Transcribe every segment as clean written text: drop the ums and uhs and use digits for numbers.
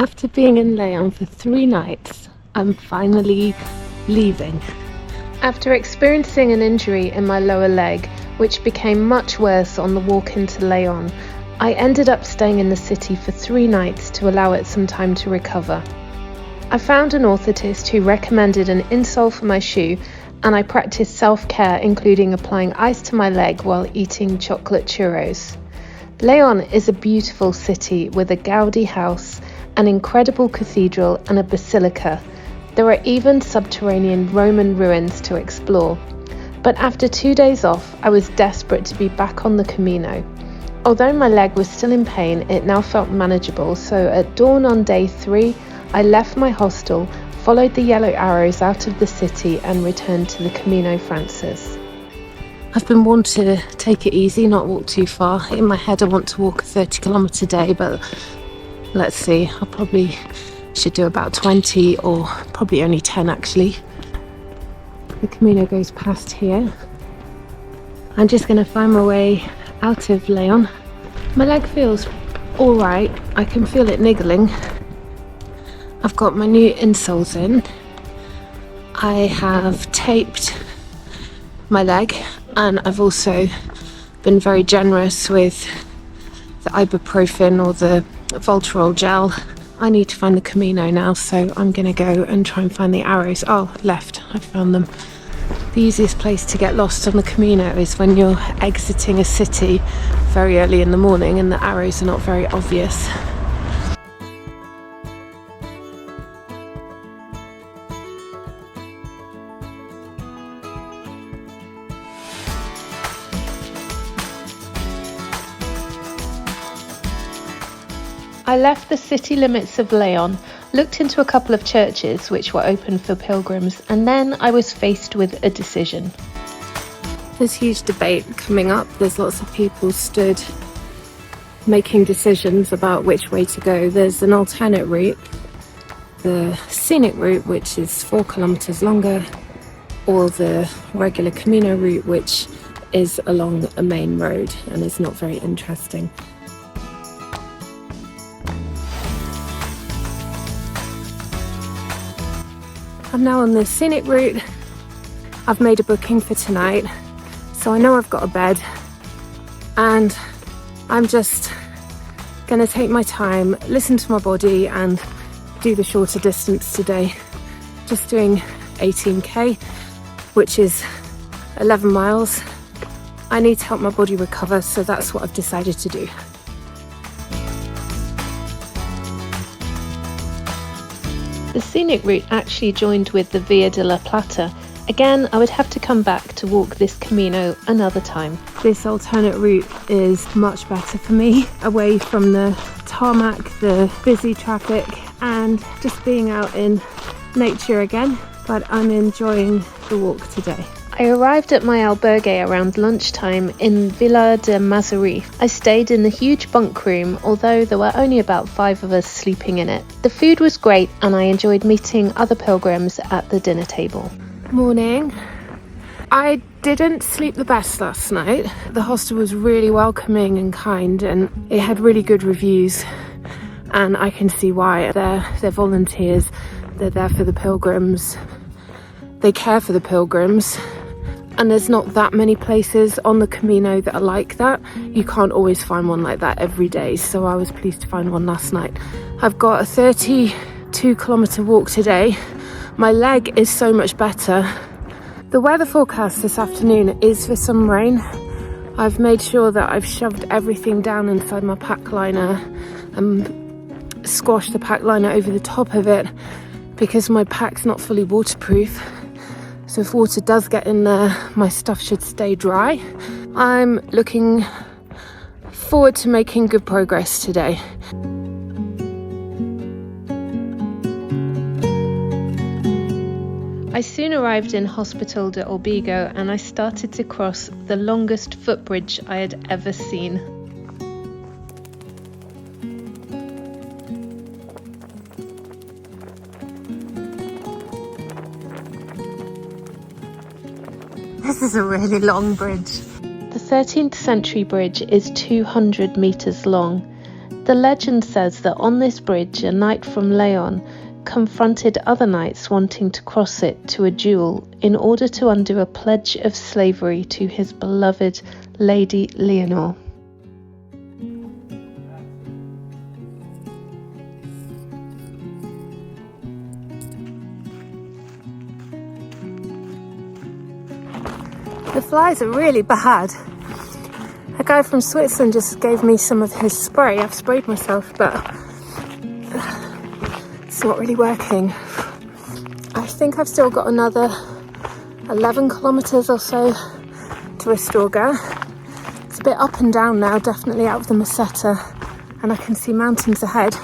After being in Leon for 3 nights, I'm finally leaving. After experiencing an injury in my lower leg, which became much worse on the walk into Leon, I ended up staying in the city for 3 nights to allow it some time to recover. I found an orthotist who recommended an insole for my shoe, and I practiced self-care, including applying ice to my leg while eating chocolate churros. Leon is a beautiful city with a Gaudi house, an incredible cathedral and a basilica. There are even subterranean Roman ruins to explore. But after 2 days off, I was desperate to be back on the Camino. Although my leg was still in pain, it now felt manageable, so at dawn on day 3, I left my hostel, followed the yellow arrows out of the city and returned to the Camino Frances. I've been wanting to take it easy, not walk too far. In my head I want to walk a 30km a day, but let's see, I probably should do about 20 or probably only 10 actually. The Camino goes past here. I'm just going to find my way out of Leon. My leg feels alright, I can feel it niggling. I've got my new insoles in. I have taped my leg, and I've also been very generous with the ibuprofen or the Voltarol gel. I need to find the Camino now, so I'm going to go and try and find the arrows. Oh, left, I found them. The easiest place to get lost on the Camino is when you're exiting a city very early in the morning and the arrows are not very obvious. I left the city limits of Leon, looked into a couple of churches which were open for pilgrims, and then I was faced with a decision. There's huge debate coming up. There's lots of people stood making decisions about which way to go. There's an alternate route, the scenic route, which is 4 kilometers longer, or the regular Camino route, which is along a main road and is not very interesting. I'm now on the scenic route. I've made a booking for tonight, so I know I've got a bed, and I'm just gonna take my time, listen to my body and do the shorter distance today. Just doing 18k, which is 11 miles. I need to help my body recover, so that's what I've decided to do. The scenic route actually joined with the Via de la Plata. Again, I would have to come back to walk this Camino another time. This alternate route is much better for me, away from the tarmac, the busy traffic, and just being out in nature again. But I'm enjoying the walk today. I arrived at my albergue around lunchtime in Villa de Mazzarife. I stayed in the huge bunk room, although there were only about 5 of us sleeping in it. The food was great and I enjoyed meeting other pilgrims at the dinner table. Morning. I didn't sleep the best last night. The hostel was really welcoming and kind, and it had really good reviews, and I can see why. They're volunteers, they're there for the pilgrims, they care for the pilgrims. And there's not that many places on the Camino that are like that. You can't always find one like that every day, so I was pleased to find one last night. I've got a 32-kilometer walk today. My leg is so much better. The weather forecast this afternoon is for some rain. I've made sure that I've shoved everything down inside my pack liner and squashed the pack liner over the top of it because my pack's not fully waterproof. So if water does get in there, my stuff should stay dry. I'm looking forward to making good progress today. I soon arrived in Hospital de Orbigo and I started to cross the longest footbridge I had ever seen. This is a really long bridge. The 13th century bridge is 200 meters long. The legend says that on this bridge, a knight from Leon confronted other knights wanting to cross it to a duel in order to undo a pledge of slavery to his beloved Lady Leonor. The flies are really bad. A guy from Switzerland just gave me some of his spray. I've sprayed myself, but it's not really working. I think I've still got another 11 kilometers or so to Astorga. It's a bit up and down now, definitely out of the Meseta, and I can see mountains ahead.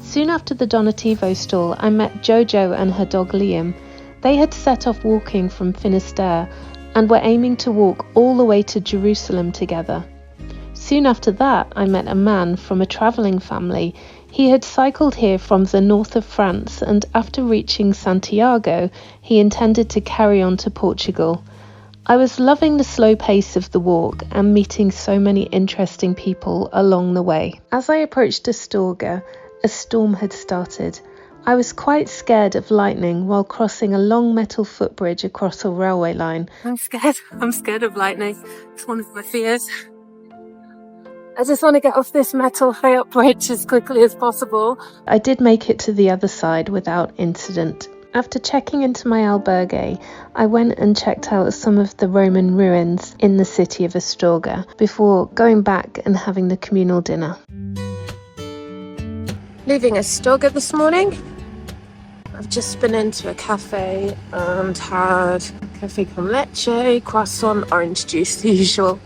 Soon after the Donativo stall, I met Jojo and her dog Liam. They had set off walking from Finisterre and were aiming to walk all the way to Jerusalem together. Soon after that, I met a man from a travelling family. He had cycled here from the north of France, and after reaching Santiago, he intended to carry on to Portugal. I was loving the slow pace of the walk and meeting so many interesting people along the way. As I approached Astorga, a storm had started. I was quite scared of lightning while crossing a long metal footbridge across a railway line. I'm scared of lightning. It's one of my fears. I just want to get off this metal high-up bridge as quickly as possible. I did make it to the other side without incident. After checking into my albergue, I went and checked out some of the Roman ruins in the city of Astorga before going back and having the communal dinner. Leaving Astorga this morning. I've just been into a cafe and had cafe con leche, croissant, orange juice, the usual.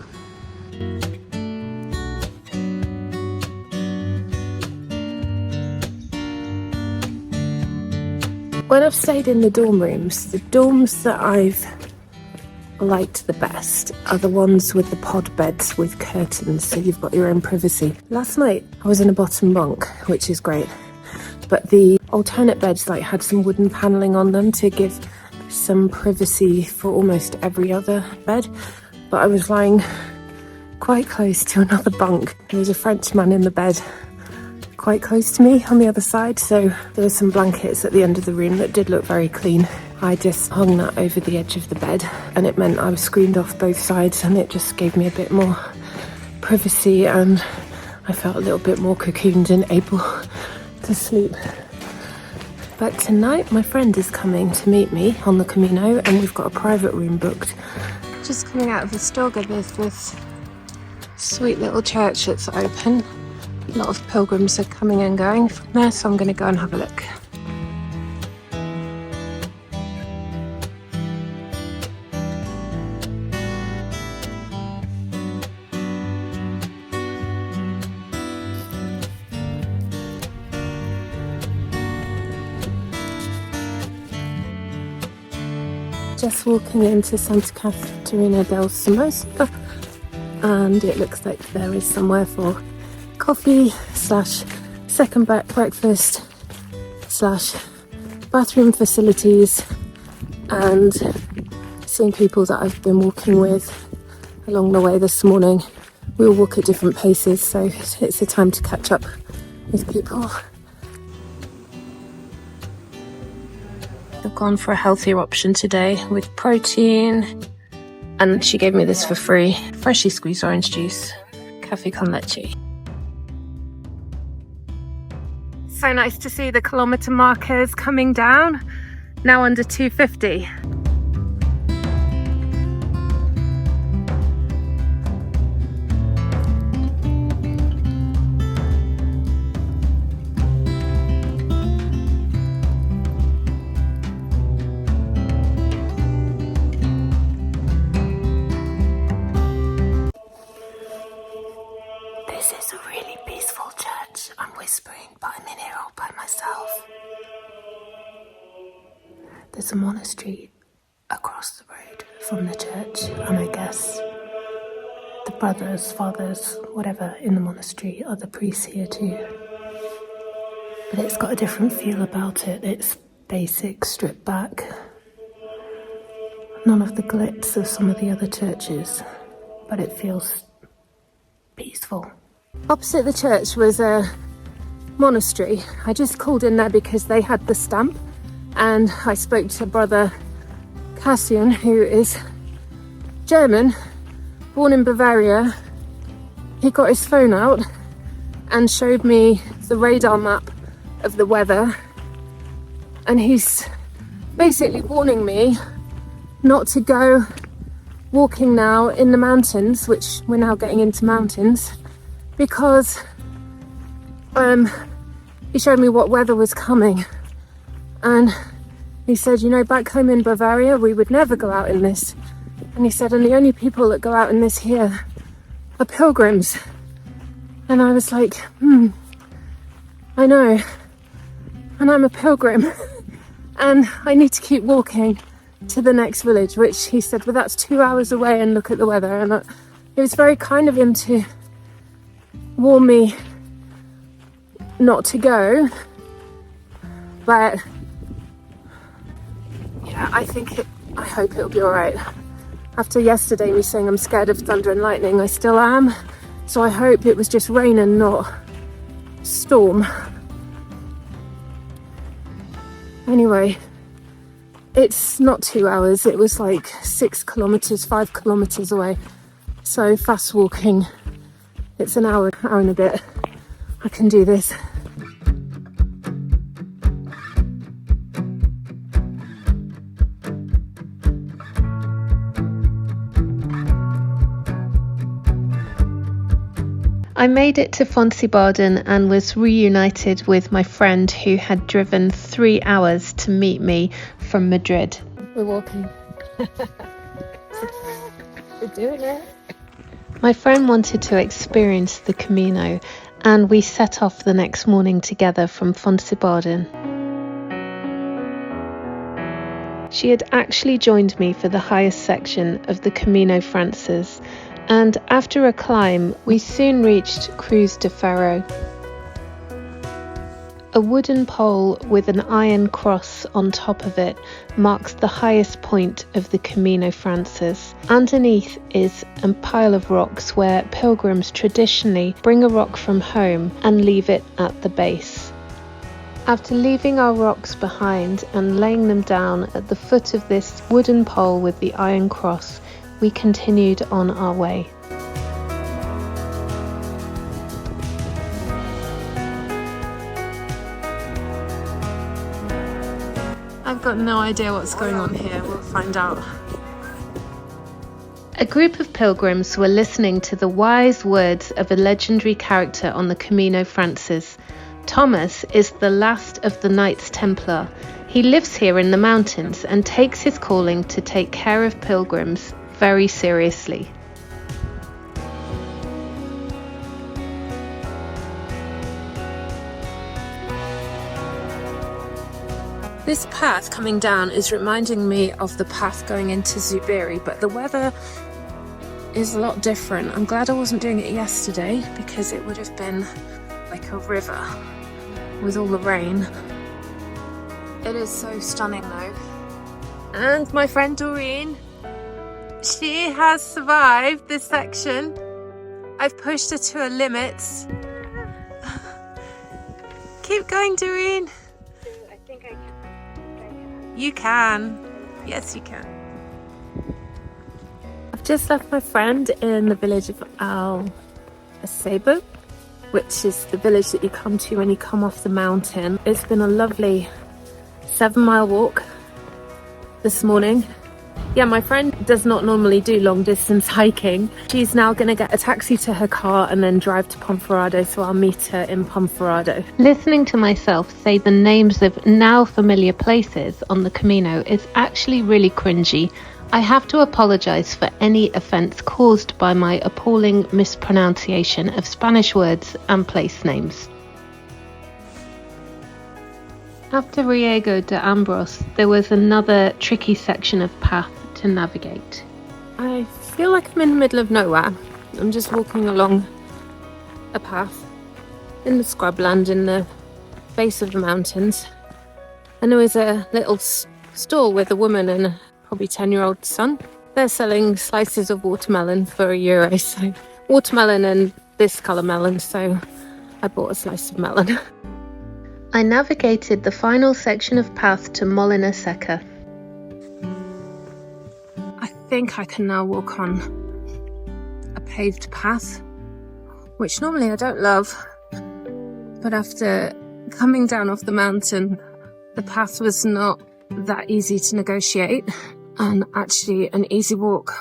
When I've stayed in the dorm rooms, the dorms that I've liked the best are the ones with the pod beds with curtains, so you've got your own privacy. Last night I was in a bottom bunk, which is great, but the alternate beds had some wooden panelling on them to give some privacy for almost every other bed, but I was lying quite close to another bunk. There was a Frenchman in the bed quite close to me on the other side, so there were some blankets at the end of the room that did look very clean. I just hung that over the edge of the bed, and it meant I was screened off both sides, and it just gave me a bit more privacy, and I felt a little bit more cocooned and able to sleep. But tonight my friend is coming to meet me on the Camino, and we've got a private room booked. Just coming out of Astorga, there's this sweet little church that's open. A lot of pilgrims are coming and going from there, so I'm going to go and have a look. Just walking into Santa Caterina del Somoza, and it looks like there is somewhere for coffee / second breakfast / bathroom facilities, and seeing people that I've been walking with along the way this morning. We all walk at different paces, so it's a time to catch up with people. I've gone for a healthier option today with protein, and she gave me this for free. Freshly squeezed orange juice, cafe con leche. So nice to see the kilometre markers coming down, now under 250. This is a really peaceful church. I'm whispering, but I'm in here all by myself. There's a monastery across the road from the church, and I guess the of brothers, fathers, whatever in the monastery, other priests here too. But it's got a different feel about it. It's basic, stripped back. None of the glitz of some of the other churches, but it feels peaceful. Opposite the church was a monastery. I just called in there because they had the stamp, and I spoke to Brother Cassian, who is German, born in Bavaria. He got his phone out and showed me the radar map of the weather, and he's basically warning me not to go walking now in the mountains, which we're now getting into mountains, because he showed me what weather was coming. And he said, you know, back home in Bavaria we would never go out in this. And he said, and the only people that go out in this here are pilgrims. And I was like, I know, and I'm a pilgrim and I need to keep walking to the next village, which he said, well, that's 2 hours away, and look at the weather. And it was very kind of him to warn me not to go, but yeah, I hope it'll be all right. After yesterday me saying I'm scared of thunder and lightning, I still am, so I hope it was just rain and not storm. Anyway, it's not 2 hours, it was like 6 kilometers, 5 kilometers away, so fast walking, it's an hour and a bit. I can do this. I made it to Ponferrada and was reunited with my friend who had driven 3 hours to meet me from Madrid. We're walking. We're doing it. My friend wanted to experience the Camino, and we set off the next morning together from Ponferrada. She had actually joined me for the highest section of the Camino Frances, and after a climb we soon reached Cruz de Ferro. A wooden pole with an iron cross on top of it marks the highest point of the Camino Frances. Underneath is a pile of rocks where pilgrims traditionally bring a rock from home and leave it at the base. After leaving our rocks behind and laying them down at the foot of this wooden pole with the iron cross, we continued on our way. I've got no idea what's going on here, we'll find out. A group of pilgrims were listening to the wise words of a legendary character on the Camino Frances. Thomas is the last of the Knights Templar. He lives here in the mountains and takes his calling to take care of pilgrims very seriously. This path coming down is reminding me of the path going into Zubiri, but the weather is a lot different. I'm glad I wasn't doing it yesterday because it would have been like a river with all the rain. It is so stunning though. And my friend Doreen, she has survived this section. I've pushed her to her limits. Keep going, Doreen. I think I can. You can. Yes, you can. I've just left my friend in the village of Al Acebo, which is the village that you come to when you come off the mountain. It's been a lovely 7-mile walk this morning. Yeah, my friend does not normally do long distance hiking. She's now going to get a taxi to her car and then drive to Ponferrada, so I'll meet her in Ponferrada. Listening to myself say the names of now familiar places on the Camino is actually really cringy. I have to apologise for any offence caused by my appalling mispronunciation of Spanish words and place names. After Riego de Ambros, there was another tricky section of path to navigate. I feel like I'm in the middle of nowhere. I'm just walking along a path in the scrubland in the base of the mountains, and there was a little stall with a woman and a probably 10-year-old son. They're selling slices of watermelon for €1, so watermelon and this colour melon, so I bought a slice of melon. I navigated the final section of path to Molina Seca. I think I can now walk on a paved path, which normally I don't love, but after coming down off the mountain, the path was not that easy to negotiate, and actually an easy walk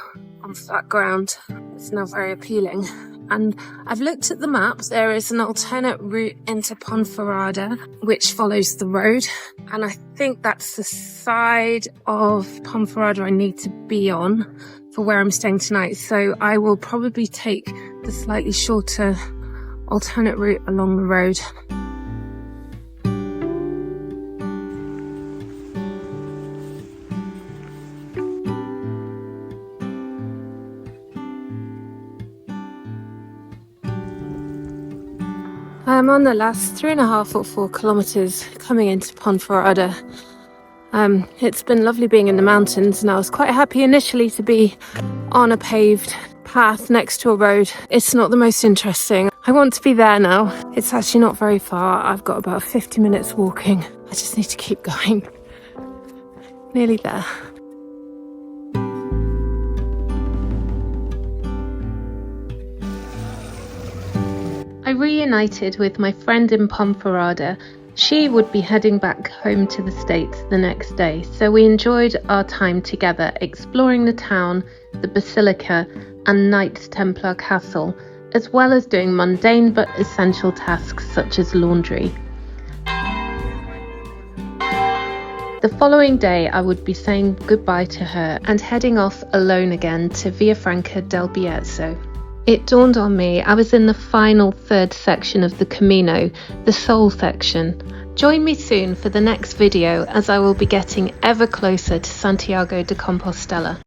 on flat ground is now very appealing. And I've looked at the map. There is an alternate route into Ponferrada which follows the road, and I think that's the side of Ponferrada I need to be on for where I'm staying tonight. So I will probably take the slightly shorter alternate route along the road. I'm on the last 3.5 or 4 kilometres coming into Ponferrada. It's been lovely being in the mountains, and I was quite happy initially to be on a paved path next to a road. It's not the most interesting. I want to be there now. It's actually not very far. I've got about 50 minutes walking. I just need to keep going. Nearly there. I reunited with my friend in Ponferrada. She would be heading back home to the States the next day, so we enjoyed our time together exploring the town, the Basilica and Knights Templar Castle, as well as doing mundane but essential tasks such as laundry. The following day I would be saying goodbye to her and heading off alone again to Villafranca del Bierzo. It dawned on me I was in the final third section of the Camino, the soul section. Join me soon for the next video, as I will be getting ever closer to Santiago de Compostela.